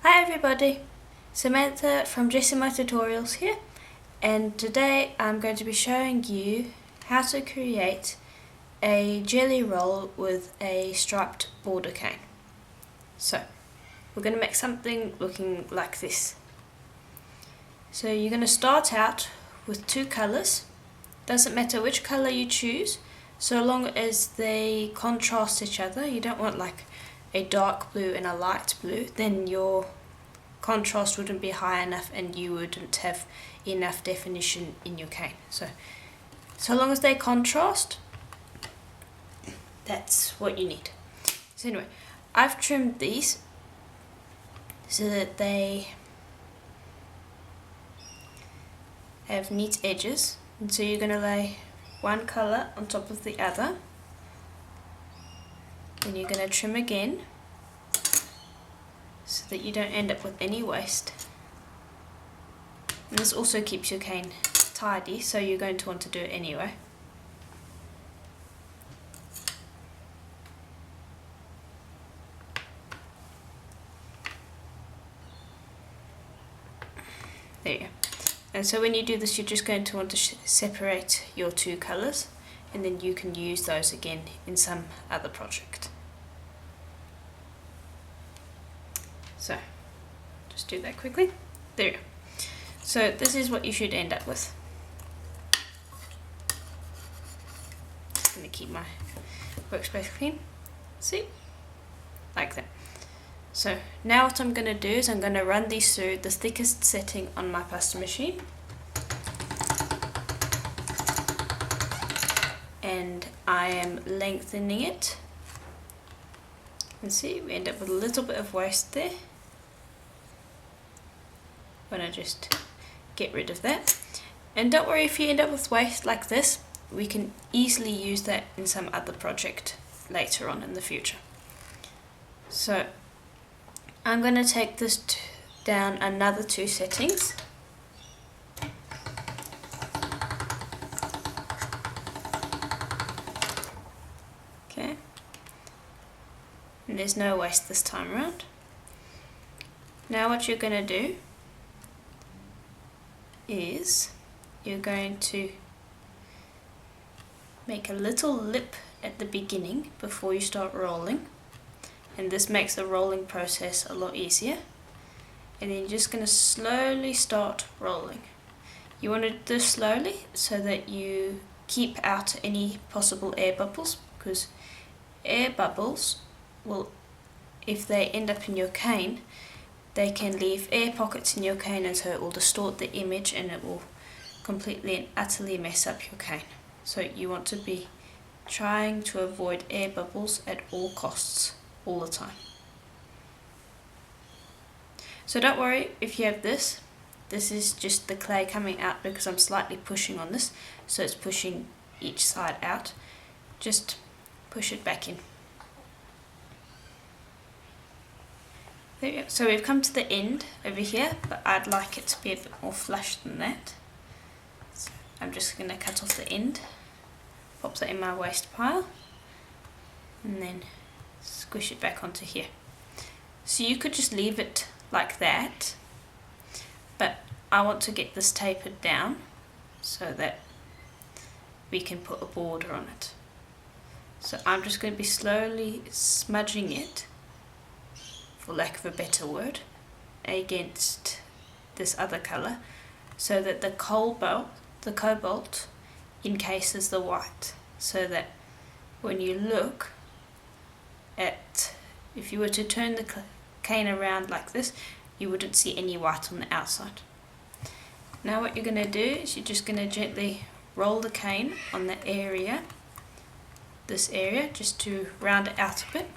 Hi everybody, Samantha from Jessama Tutorials here, and today I'm going to be showing you how to create a jelly roll with a striped border cane. So we're going to make something looking like this. So you're going to start out with two colours. Doesn't matter which colour you choose, so long as they contrast each other. You don't want like a dark blue and a light blue, then your contrast wouldn't be high enough and you wouldn't have enough definition in your cane. So long as they contrast, that's what you need. So anyway, I've trimmed these so that they have neat edges, and so you're going to lay one colour on top of the other, then you're going to trim again so that you don't end up with any waste. And this also keeps your cane tidy, so you're going to want to do it anyway. There you go. And so when you do this, you're just going to want to separate your two colours, and then you can use those again in some other project. So just do that quickly. There you go. So this is what you should end up with. Just going to keep my workspace clean. See? Like that. So now what I'm going to do is I'm going to run these through the thickest setting on my pasta machine. And I am lengthening it. And see, we end up with a little bit of waste there. I'm going to just get rid of that. And don't worry if you end up with waste like this, we can easily use that in some other project later on in the future. So I'm going to take this down another 2 settings. Okay. And there's no waste this time around. Now what you're going to do is you're going to make a little lip at the beginning before you start rolling, and this makes the rolling process a lot easier. And then you're just going to slowly start rolling. You want to do this slowly so that you keep out any possible air bubbles, because air bubbles will, if they end up in your cane, they can leave air pockets in your cane, and so it will distort the image and it will completely and utterly mess up your cane. So you want to be trying to avoid air bubbles at all costs, all the time. So don't worry if you have this. This is just the clay coming out because I'm slightly pushing on this, so it's pushing each side out. Just push it back in. There you go. So we've come to the end over here, but I'd like it to be a bit more flush than that. So I'm just going to cut off the end, pop that in my waste pile, and then squish it back onto here. So you could just leave it like that, but I want to get this tapered down so that we can put a border on it. So I'm just going to be slowly smudging it, for lack of a better word, against this other colour, so that the cobalt encases the white, so that when you look at, if you were to turn the cane around like this, you wouldn't see any white on the outside. Now what you're going to do is you're just going to gently roll the cane on the area, this area, just to round it out a bit.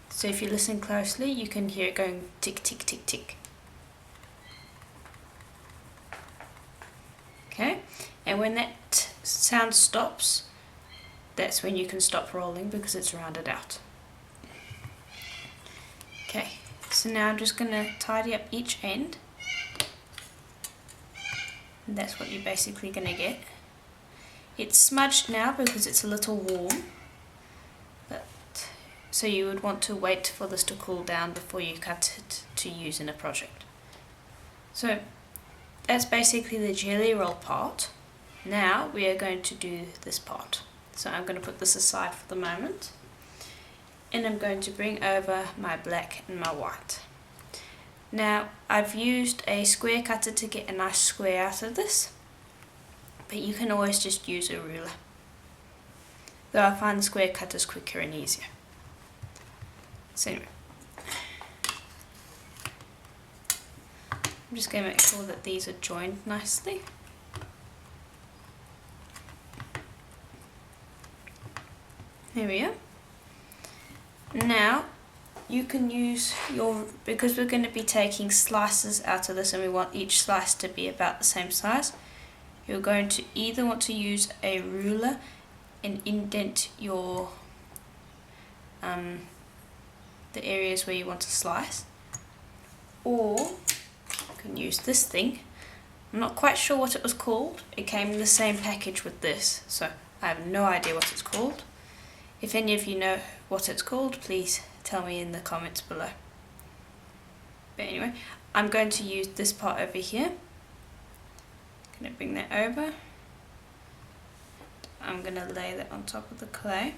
So if you listen closely, you can hear it going tick, tick, tick, tick. Okay, and when that sound stops, that's when you can stop rolling because it's rounded out. Okay, so now I'm just going to tidy up each end. And that's what you're basically going to get. It's smudged now because it's a little warm. so you would want to wait for this to cool down before you cut it to use in a project. So that's basically the jelly roll part. Now we are going to do this part. So I'm going to put this aside for the moment, and I'm going to bring over my black and my white. Now I've used a square cutter to get a nice square out of this, but you can always just use a ruler, though I find the square cutters quicker and easier. So anyway, I'm just going to make sure that these are joined nicely. There we are. Now you can use your, because we're going to be taking slices out of this and we want each slice to be about the same size, you're going to either want to use a ruler and indent your the areas where you want to slice, or you can use this thing. I'm not quite sure what it was called. It came in the same package with this, so I have no idea what it's called. If any of you know what it's called, please tell me in the comments below. But anyway, I'm going to use this part over here. I'm going to bring that over. I'm going to lay that on top of the clay.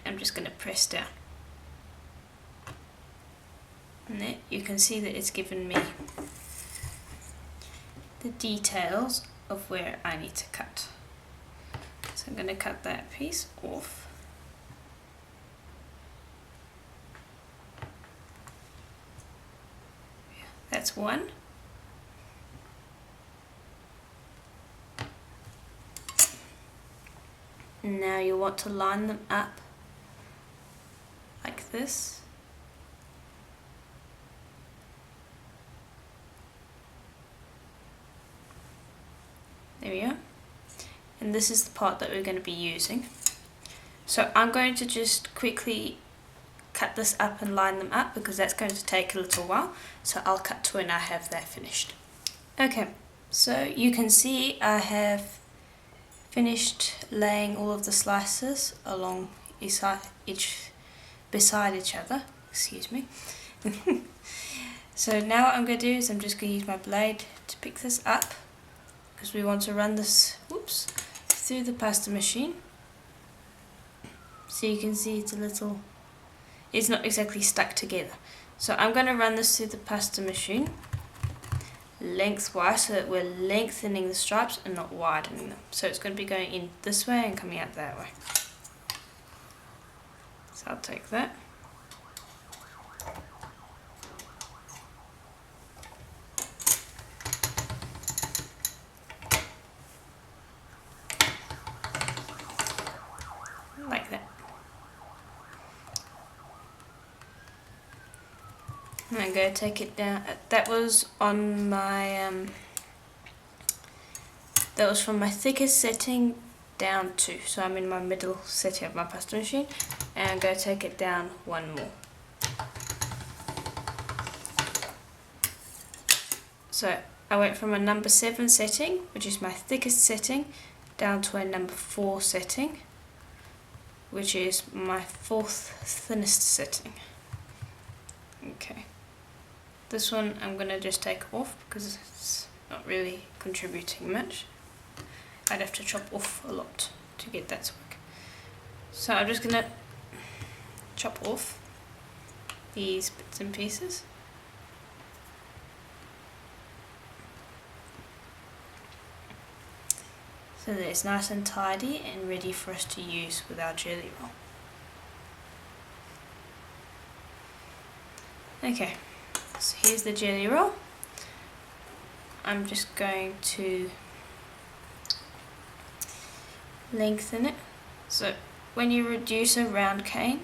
I'm just going to press down. And there you can see that it's given me the details of where I need to cut. So I'm going to cut that piece off. That's one. Now you want to line them up like this. There we are. And this is the part that we're going to be using. So I'm going to just quickly cut this up and line them up because that's going to take a little while. So I'll cut to when I have that finished. Okay, so you can see I have finished laying all of the slices along beside each other. Excuse me. So now what I'm going to do is I'm just going to use my blade to pick this up, because we want to run this through the pasta machine. So you can see it's not exactly stuck together. So I'm going to run this through the pasta machine lengthwise so that we're lengthening the stripes and not widening them. So it's going to be going in this way and coming out that way. So I'll take that. Like that. And I'm going to take it down. That was on my that was from my thickest setting down to, so I'm in my middle setting of my pasta machine, and I'm going to take it down one more. So I went from a number 7 setting, which is my thickest setting, down to a number 4 setting, which is my 4th thinnest setting. Okay, this one I'm going to just take off because it's not really contributing much. I'd have to chop off a lot to get that to work. So I'm just going to chop off these bits and pieces. So that it's nice and tidy and ready for us to use with our jelly roll. Okay, so here's the jelly roll. I'm just going to lengthen it. So when you reduce a round cane,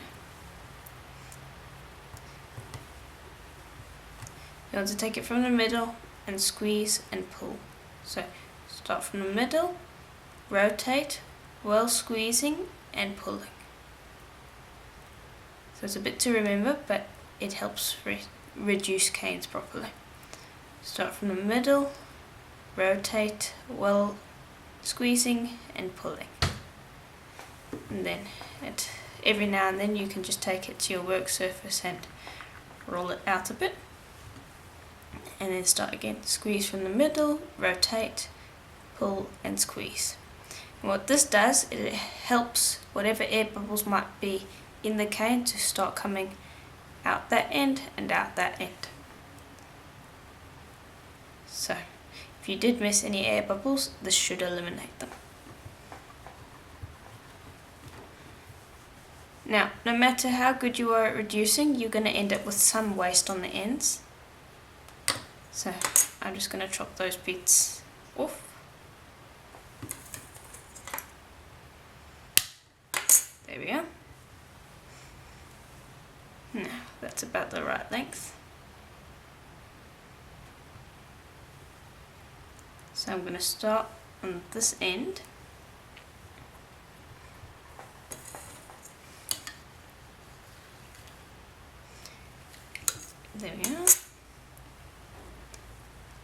you want to take it from the middle and squeeze and pull. So start from the middle, rotate while squeezing and pulling. So it's a bit to remember, but it helps reduce canes properly. Start from the middle, rotate while squeezing and pulling. And then every now and then you can just take it to your work surface and roll it out a bit. And then start again. Squeeze from the middle, rotate, pull and squeeze. And what this does, it helps whatever air bubbles might be in the cane to start coming out that end and out that end. So if you did miss any air bubbles, this should eliminate them. Now, no matter how good you are at reducing, you're going to end up with some waste on the ends. So I'm just going to chop those bits off. There we are. Now that's about the right length. So I'm going to start on this end. There we are.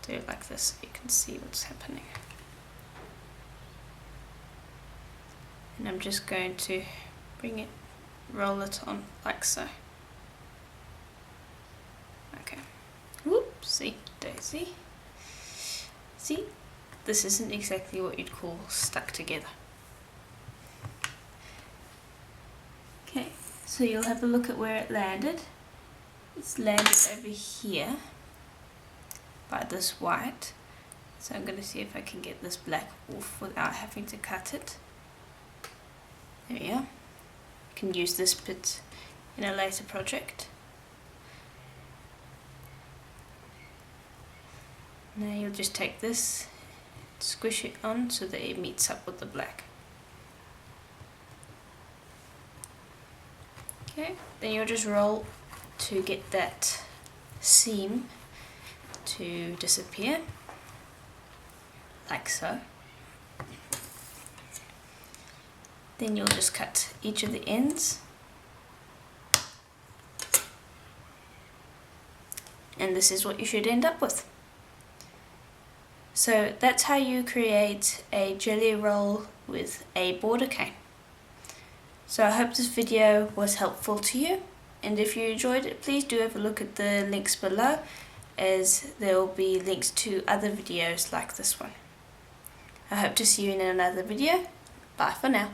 Do it like this so you can see what's happening. And I'm just going to roll it on like so. Okay. Whoopsie daisy. See, this isn't exactly what you'd call stuck together. Okay, so you'll have a look at where it landed. It's landed over here by this white. So I'm going to see if I can get this black off without having to cut it. There we are. You can use this bit in a later project. Now you'll just take this, squish it on so that it meets up with the black. Okay, then you'll just roll to get that seam to disappear, like so. Then you'll just cut each of the ends, and this is what you should end up with. So that's how you create a jelly roll with a border cane. So I hope this video was helpful to you, and if you enjoyed it, please do have a look at the links below, as there will be links to other videos like this one. I hope to see you in another video. Bye for now.